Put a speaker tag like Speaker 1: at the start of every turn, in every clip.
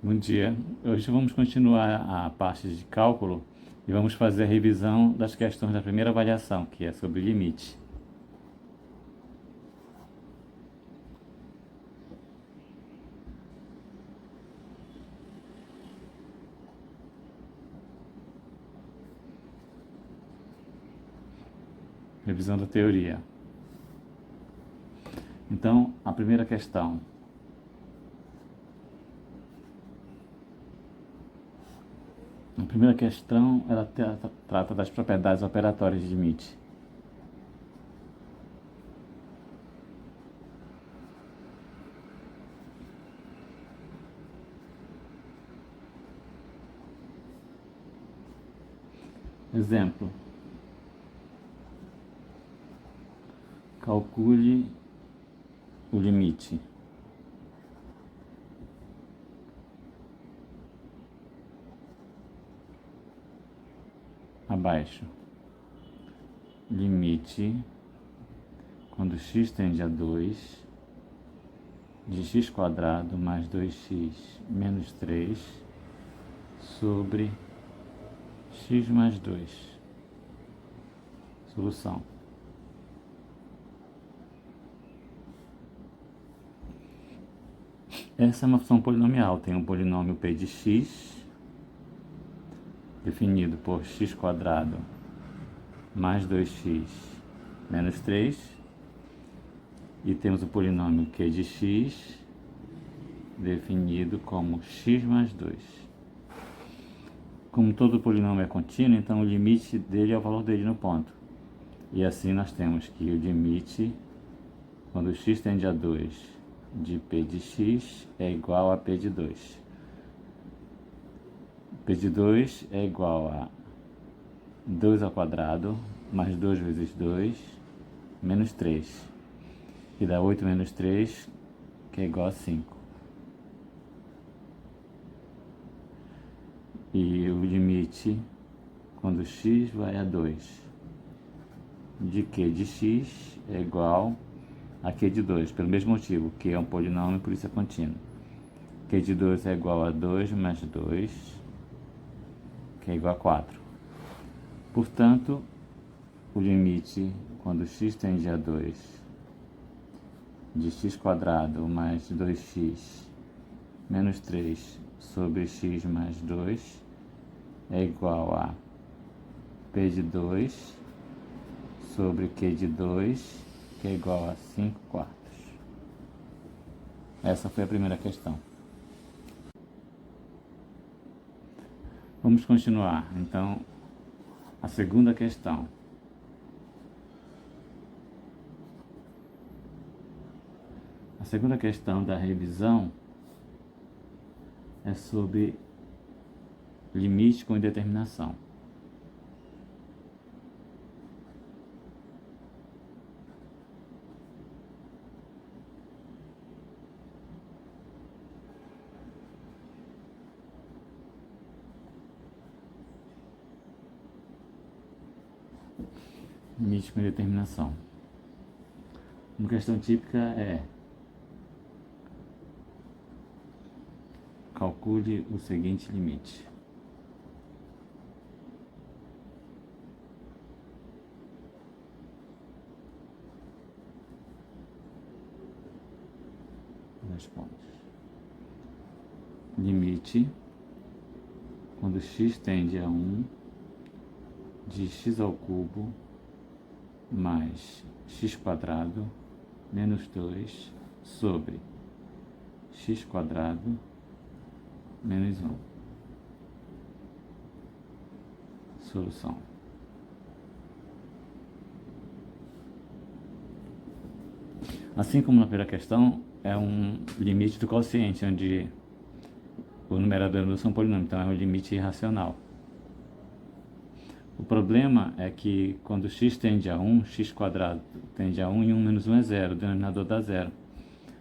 Speaker 1: Bom dia. Hoje vamos continuar a parte de cálculo e vamos fazer a revisão das questões da primeira avaliação, que é sobre limite. Revisão da teoria. Então, a primeira questão. A primeira questão, ela trata das propriedades operatórias de limite. Exemplo. Calcule o limite abaixo. Limite quando x tende a 2 de x² mais 2x menos 3 sobre x mais 2. Solução. Essa é uma função polinomial. Tem um polinômio p de x, definido por x² mais 2x menos 3. E temos o polinômio q de x, definido como x mais 2. Como todo polinômio é contínuo, então o limite dele é o valor dele no ponto. E assim nós temos que o limite, quando x tende a 2, de p de x é igual a p de 2. P de 2 é igual a 2² mais 2 vezes 2 menos 3. Que dá 8 menos 3, que é igual a 5. E o limite, quando x vai a 2, de q de x é igual a q de 2, pelo mesmo motivo, q é um polinômio, por isso é contínuo. Q de 2 é igual a 2 mais 2, que é igual a 4. Portanto, o limite, quando x tende a 2, de x² mais 2x menos 3 sobre x mais 2 é igual a p de 2 sobre q de 2, que é igual a 5/4. Essa foi a primeira questão. Vamos continuar, então, a segunda questão. A segunda questão da revisão é sobre limite com indeterminação. Limite com indeterminação. Uma questão típica é: calcule o seguinte limite. Responde. Limite quando x tende a 1 de x³ mais x² menos 2 sobre x² menos 1. Solução. Assim como na primeira questão, é um limite do quociente, onde o numerador e o numerador são polinômios, então é um limite irracional. O problema é que quando x tende a 1, x² tende a 1 e 1 menos 1 é 0, o denominador dá 0.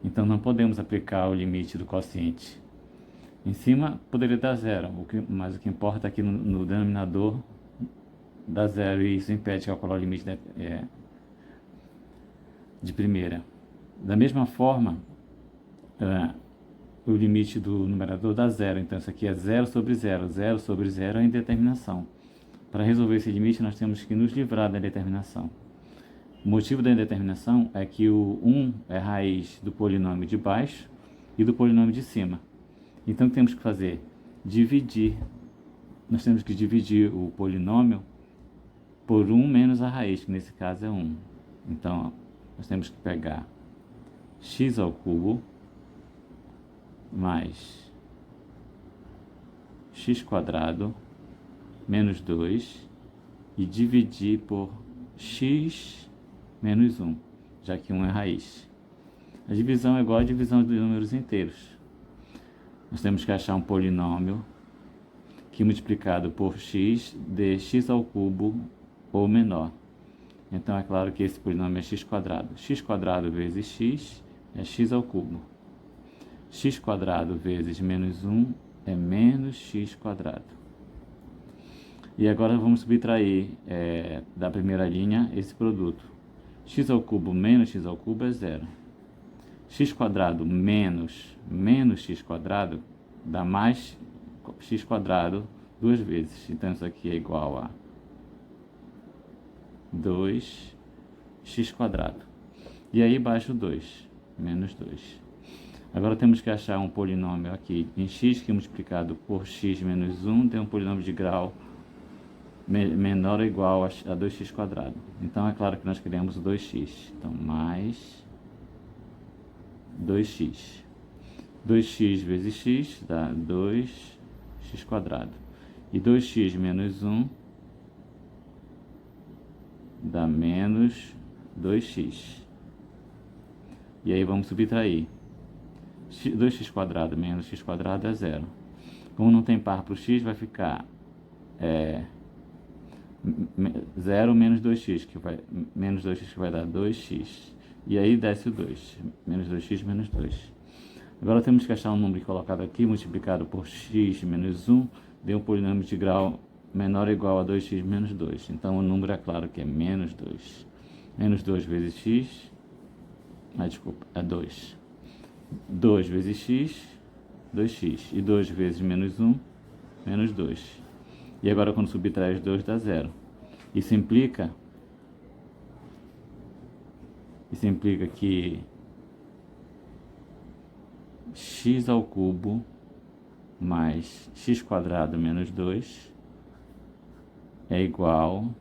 Speaker 1: Então não podemos aplicar o limite do quociente. Em cima poderia dar 0, mas o que importa é que no denominador dá 0 e isso impede de calcular o limite de primeira. Da mesma forma, o limite do numerador dá zero. Então, isso aqui é 0 sobre 0. 0 sobre 0 é a indeterminação. Para resolver esse limite, nós temos que nos livrar da indeterminação. O motivo da indeterminação é que o 1 é raiz do polinômio de baixo e do polinômio de cima. Então, o que temos que fazer? Dividir. Nós temos que dividir o polinômio por 1 menos a raiz, que nesse caso é 1. Então, nós temos que pegar x ao cubo mais x quadrado menos 2 e dividir por x menos 1, já que 1 é raiz. A divisão é igual à divisão dos números inteiros. Nós temos que achar um polinômio que multiplicado por x dê x ao cubo ou menor. Então é claro que esse polinômio é x quadrado. X quadrado vezes x é x ao cubo. X quadrado vezes menos 1 é menos x quadrado. E agora vamos subtrair da primeira linha esse produto. X ao cubo menos x ao cubo é zero. X quadrado menos x quadrado dá mais x quadrado duas vezes. Então isso aqui é igual a 2x quadrado. E aí baixa o 2, menos 2. Agora temos que achar um polinômio aqui em x que multiplicado por x menos 1 tem um polinômio de grau menor ou igual a 2x quadrado. Então é claro que nós queremos o 2x. Então mais 2x. 2x vezes x dá 2x quadrado. E 2x menos 1 dá menos 2x. E aí vamos subtrair. 2x quadrado menos x quadrado é zero. Como não tem par para o x, vai ficar 0 menos 2x, menos 2x que vai dar 2x. E aí desce o 2. Menos 2x menos 2. Agora temos que achar um número colocado aqui, multiplicado por x menos 1, deu um polinômio de grau menor ou igual a 2x menos 2. Então o número é claro que é menos 2. Menos 2 vezes x, é 2. 2 vezes x, 2x. E 2 vezes menos 1, menos 2. E agora quando subtrai os 2 dá 0. Isso implica que x ao cubo mais x quadrado menos 2 é igual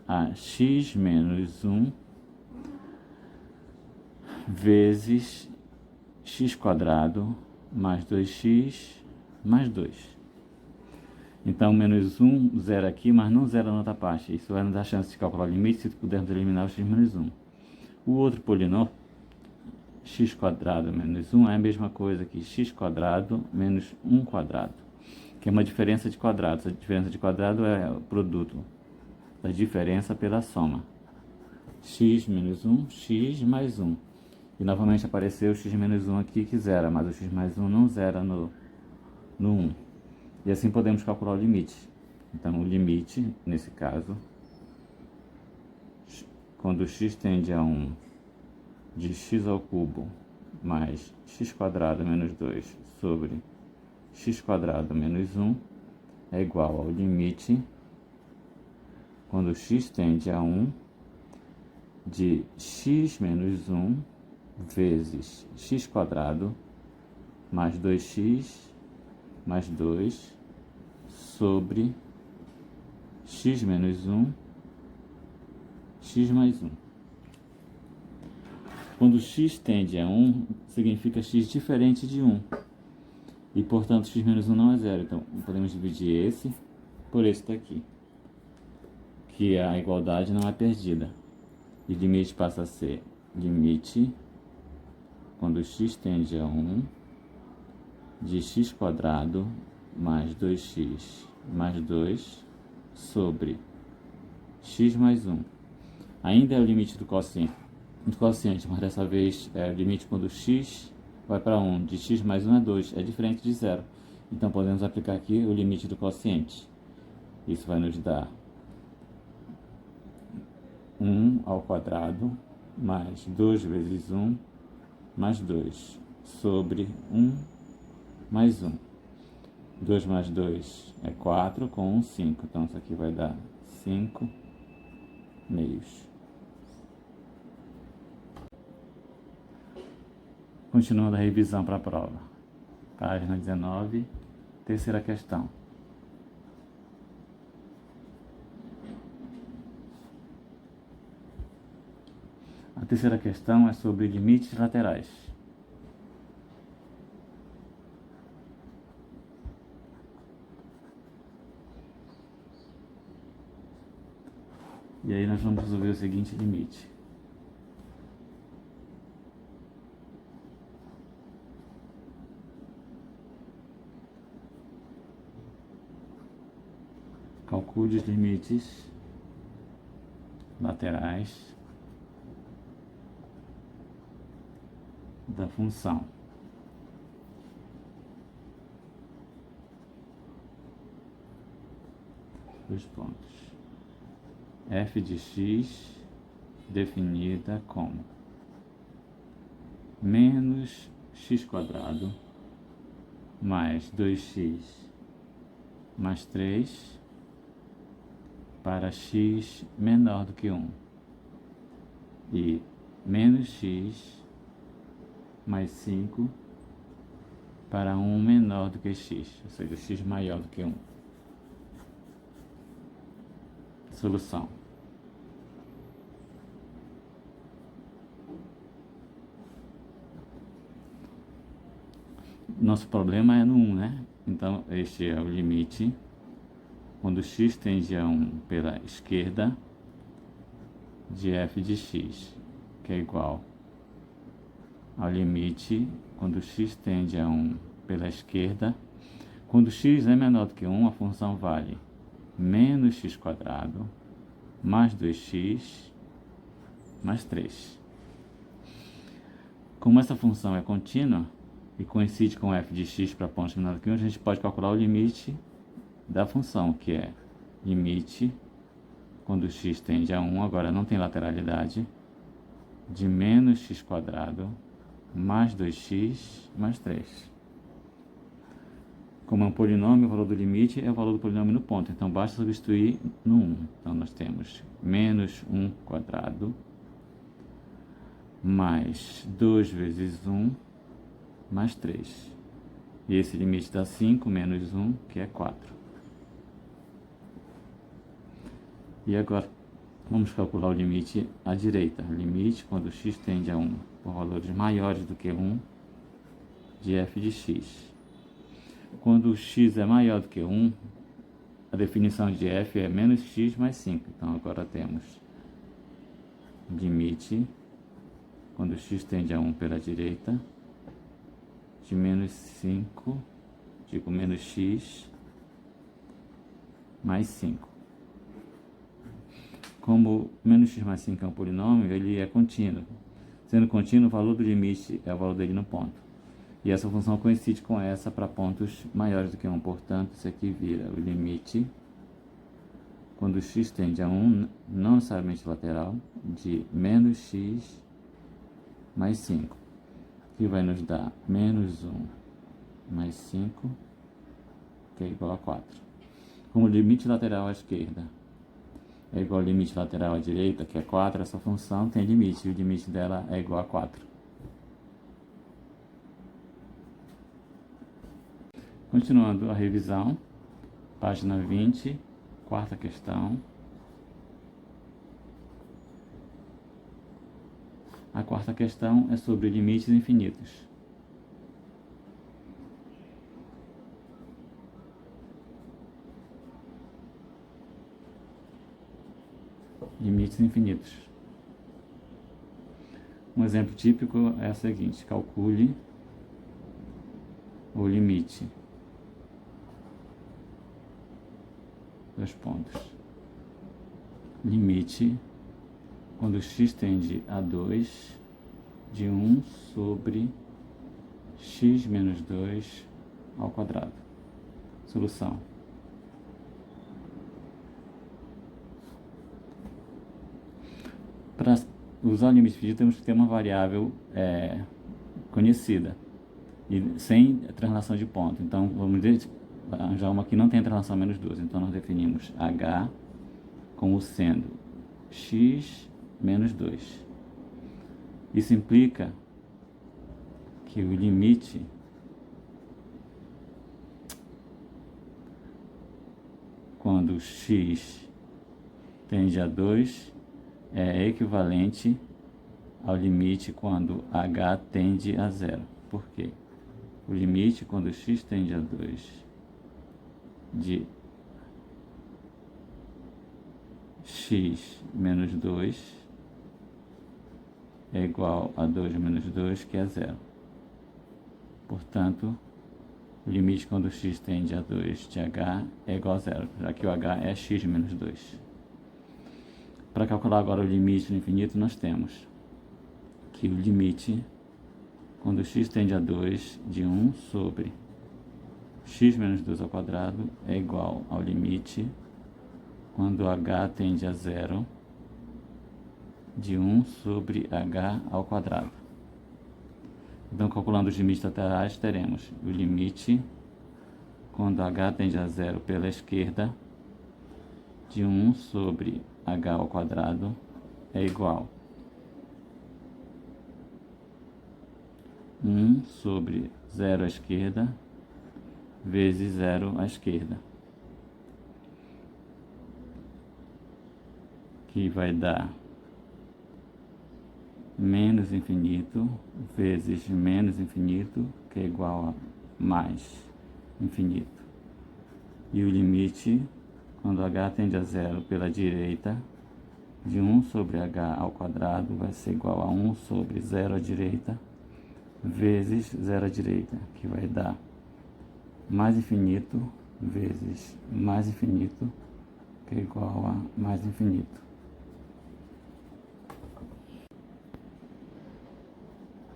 Speaker 1: a x menos 1 vezes x quadrado mais 2x mais 2. Então, menos 1 zero aqui, mas não zero na outra parte. Isso vai nos dar a chance de calcular o limite se pudermos eliminar o x menos 1. O outro polinômio, x quadrado menos 1, é a mesma coisa que x quadrado menos 1 quadrado, que é uma diferença de quadrados. A diferença de quadrado é o produto da diferença pela soma. X menos 1, x mais 1. E novamente apareceu o x menos 1 aqui que zera, mas o x mais 1 não zera no 1. E assim podemos calcular o limite. Então o limite, nesse caso, quando x tende a 1 de x ao cubo mais x quadrado menos 2 sobre x quadrado menos 1 é igual ao limite quando x tende a 1 de x menos 1 vezes x quadrado mais 2x mais 2 sobre x menos 1 x mais 1. Quando x tende a 1, significa x diferente de 1. E, portanto, x menos 1 não é zero. Então, podemos dividir esse por esse daqui. Que a igualdade não é perdida. E limite passa a ser limite, quando x tende a 1, de x quadrado mais 2x mais 2 sobre x mais 1. Ainda é o limite do quociente, mas dessa vez é o limite quando x vai para 1, de x mais 1 é 2, é diferente de zero. Então podemos aplicar aqui o limite do quociente. Isso vai nos dar 1 ao quadrado mais 2 vezes 1 mais 2 sobre 1 mais 1. 2 mais 2 é 4, com 1, 5. Então, isso aqui vai dar 5 meios. Continuando a revisão para a prova. Página 19, terceira questão. A terceira questão é sobre limites laterais. E aí nós vamos resolver o seguinte limite. Calcule os limites laterais da função dois pontos f de x definida como menos x quadrado mais 2x mais 3 para x menor do que 1 e menos x mais 5 para 1 menor do que x, ou seja, x maior do que 1. Solução. Nosso problema é no 1, né? Então, este é o limite quando x tende a 1 pela esquerda de f de x, que é igual ao limite quando x tende a 1 pela esquerda. Quando x é menor do que 1, a função vale menos x quadrado mais 2x mais 3. Como essa função é contínua e coincide com f de x para pontos menor do que 1, a gente pode calcular o limite da função, que é limite quando x tende a 1, agora não tem lateralidade, de menos x quadrado mais 2x mais 3. Como é um polinômio, o valor do limite é o valor do polinômio no ponto, então basta substituir no 1. Então nós temos menos 1 quadrado mais 2 vezes 1 mais 3. E esse limite dá 5 menos 1, que é 4. E agora vamos calcular o limite à direita. Limite quando x tende a 1 por valores maiores do que 1 de f de x. Quando x é maior do que 1, a definição de f é menos x mais 5. Então agora temos limite quando x tende a 1 pela direita de menos 5, digo menos x mais 5. Como menos x mais 5 é um polinômio, ele é contínuo. Sendo contínuo, o valor do limite é o valor dele no ponto. E essa função coincide com essa para pontos maiores do que 1. Portanto, isso aqui vira o limite, quando x tende a 1, não necessariamente lateral, de menos x mais 5, que vai nos dar menos 1 mais 5, que é igual a 4. Como o limite lateral à esquerda é igual ao limite lateral à direita, que é 4, essa função tem limite, e o limite dela é igual a 4. Continuando a revisão, página 20, quarta questão. A quarta questão é sobre limites infinitos. Limites infinitos. Um exemplo típico é o seguinte: calcule o limite dos pontos. Limite quando x tende a 2 de 1 sobre x menos 2 ao quadrado. Solução. Para usar o limite infinido, temos que ter uma variável conhecida. e sem translação de ponto. Então, vamos arranjar uma que não tem translação menos 2. Então, nós definimos h como sendo x menos 2. Isso implica que o limite quando x tende a 2 é equivalente ao limite quando h tende a 0. Por quê? O limite quando x tende a 2 de x menos 2 é igual a 2 menos 2, que é 0. Portanto, o limite quando x tende a 2 de h é igual a 0, já que o h é x menos 2. Para calcular agora o limite no infinito, nós temos que o limite quando x tende a 2 de 1 sobre x menos 2 ao quadrado é igual ao limite quando h tende a 0 de 1 sobre h ao quadrado. Então, calculando os limites laterais, teremos o limite quando h tende a 0 pela esquerda de 1 sobre h ao quadrado é igual a 1 sobre 0 à esquerda vezes 0 à esquerda, que vai dar menos infinito vezes menos infinito, que é igual a mais infinito. E o limite, quando h tende a 0 pela direita, de 1 sobre h ao quadrado vai ser igual a 1 sobre 0 à direita vezes 0 à direita, que vai dar mais infinito vezes mais infinito, que é igual a mais infinito.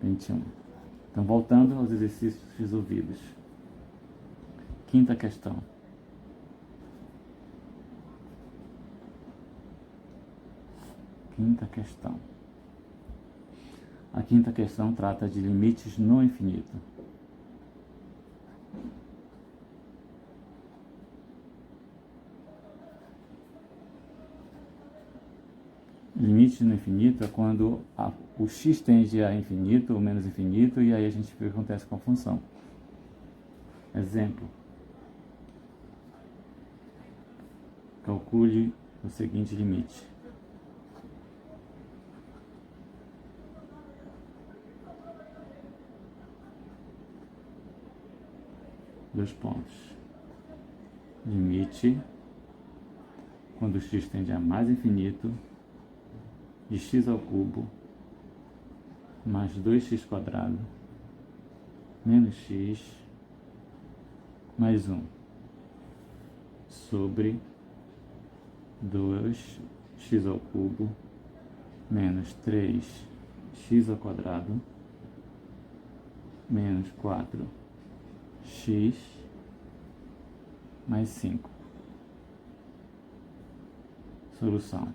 Speaker 1: Então, voltando aos exercícios resolvidos. Quinta questão. A quinta questão trata de limites no infinito. Limite no infinito é quando o x tende a infinito ou menos infinito, e aí a gente vê o que acontece com a função. Exemplo. Calcule o seguinte limite. Dois pontos. Limite quando o x tende a mais infinito de x ao cubo mais 2x quadrado menos x mais 1 sobre 2x ao cubo menos 3x ao quadrado menos 4x mais 5. Solução.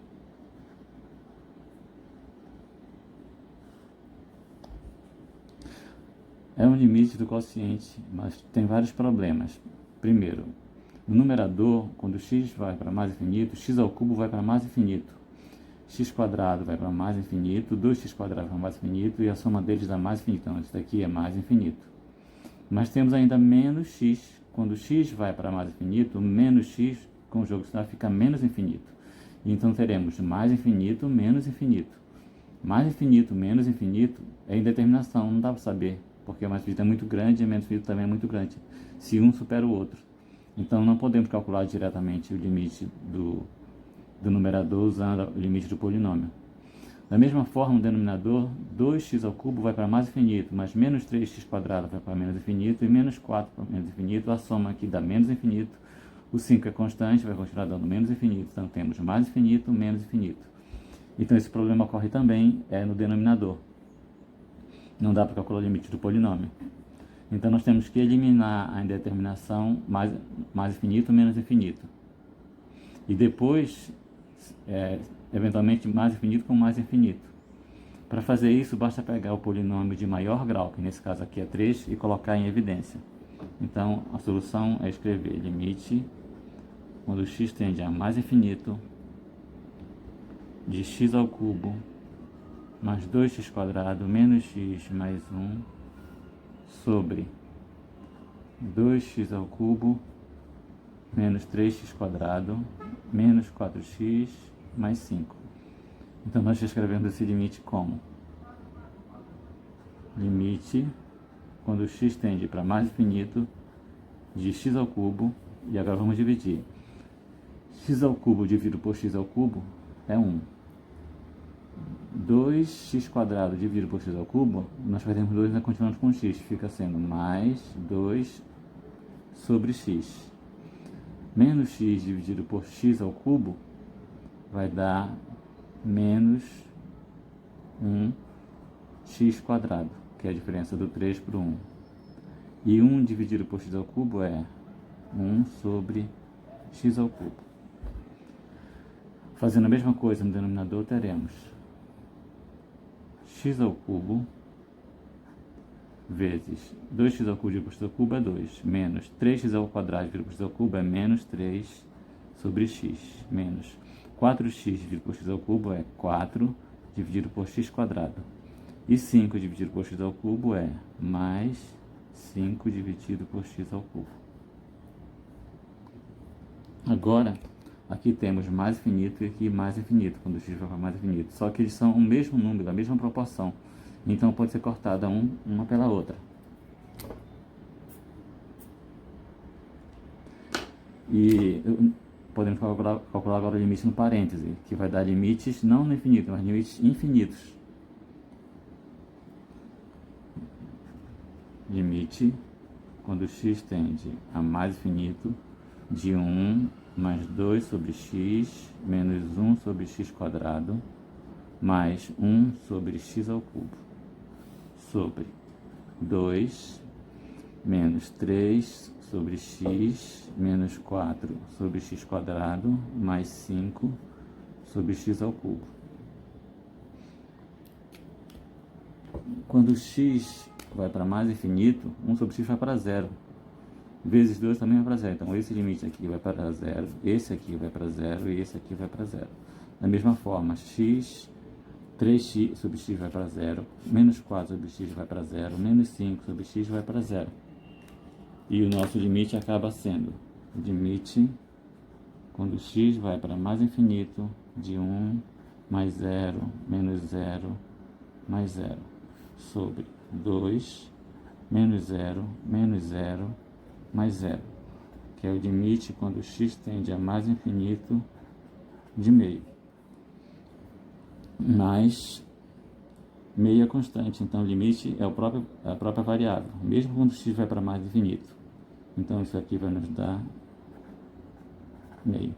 Speaker 1: É um limite do quociente, mas tem vários problemas. Primeiro, no numerador, quando x vai para mais infinito, x ao cubo vai para mais infinito, x quadrado vai para mais infinito, 2x quadrado vai para mais infinito, e a soma deles dá mais infinito. Então, isso daqui é mais infinito. Mas temos ainda menos x. Quando x vai para mais infinito, menos x, com o jogo final, fica menos infinito. Então, teremos mais infinito, menos infinito. Mais infinito, menos infinito é indeterminação, não dá para saber, porque mais infinito é muito grande e menos infinito também é muito grande, se um supera o outro. Então, não podemos calcular diretamente o limite do numerador usando o limite do polinômio. Da mesma forma, no denominador, 2x ao cubo vai para mais infinito, mas menos 3x quadrado vai para menos infinito, e menos 4 para menos infinito. A soma aqui dá menos infinito. O 5 é constante, vai continuar dando menos infinito. Então, temos mais infinito, menos infinito. Então, esse problema ocorre também no denominador. Não dá para calcular o limite do polinômio. Então, nós temos que eliminar a indeterminação mais infinito, menos infinito. E depois, eventualmente, mais infinito com mais infinito. Para fazer isso, basta pegar o polinômio de maior grau, que nesse caso aqui é 3, e colocar em evidência. Então, a solução é escrever limite, quando x tende a mais infinito, de x ao cubo mais 2x² menos x mais 1 sobre 2x ao cubo menos 3x² menos 4x mais 5. Então, nós escrevemos esse limite como limite, quando x tende para mais infinito, de x ao cubo, e agora vamos dividir. X ao cubo dividido por x ao cubo é 1. 2x² dividido por x ao cubo, nós perdemos 2 e continuamos com x, fica sendo mais 2 sobre x. Menos x dividido por x ao cubo vai dar menos 1x², que é a diferença do 3 para o 1. E 1 dividido por x ao cubo é 1 sobre x ao cubo. Fazendo a mesma coisa no denominador, teremos x ao cubo vezes 2x ao cubo dividido por x ao cubo é 2, menos 3x² dividido por x ao cubo é menos 3 sobre x, menos 4x dividido por x ao cubo é 4 dividido por x². E 5 dividido por x ao cubo é mais 5 dividido por x ao cubo. Agora, aqui temos mais infinito e aqui mais infinito, quando x vai para mais infinito. Só que eles são o mesmo número, a mesma proporção. Então, pode ser cortada uma pela outra. E podemos calcular agora o limite no parêntese, que vai dar limites não no infinito, mas limites infinitos. Limite, quando x tende a mais infinito, de 1 mais 2 sobre x menos 1 sobre x² mais 1 sobre x ao cubo sobre 2 menos 3 sobre x menos 4 sobre x² mais 5 sobre x ao cubo. Quando x vai para mais infinito, 1 sobre x vai para 0. Vezes 2 também vai para 0. Então, esse limite aqui vai para 0, esse aqui vai para 0 e esse aqui vai para 0. Da mesma forma, 3x sobre x vai para 0, menos 4 sobre x vai para 0, menos 5 sobre x vai para 0. E o nosso limite acaba sendo limite, quando x vai para mais infinito, de 1 mais 0, menos 0, mais 0, sobre 2, menos 0, menos 0, mais 0, que é o limite quando x tende a mais infinito de meio. Mais meio é constante, então o limite é a própria variável, mesmo quando x vai para mais infinito. Então isso aqui vai nos dar meio.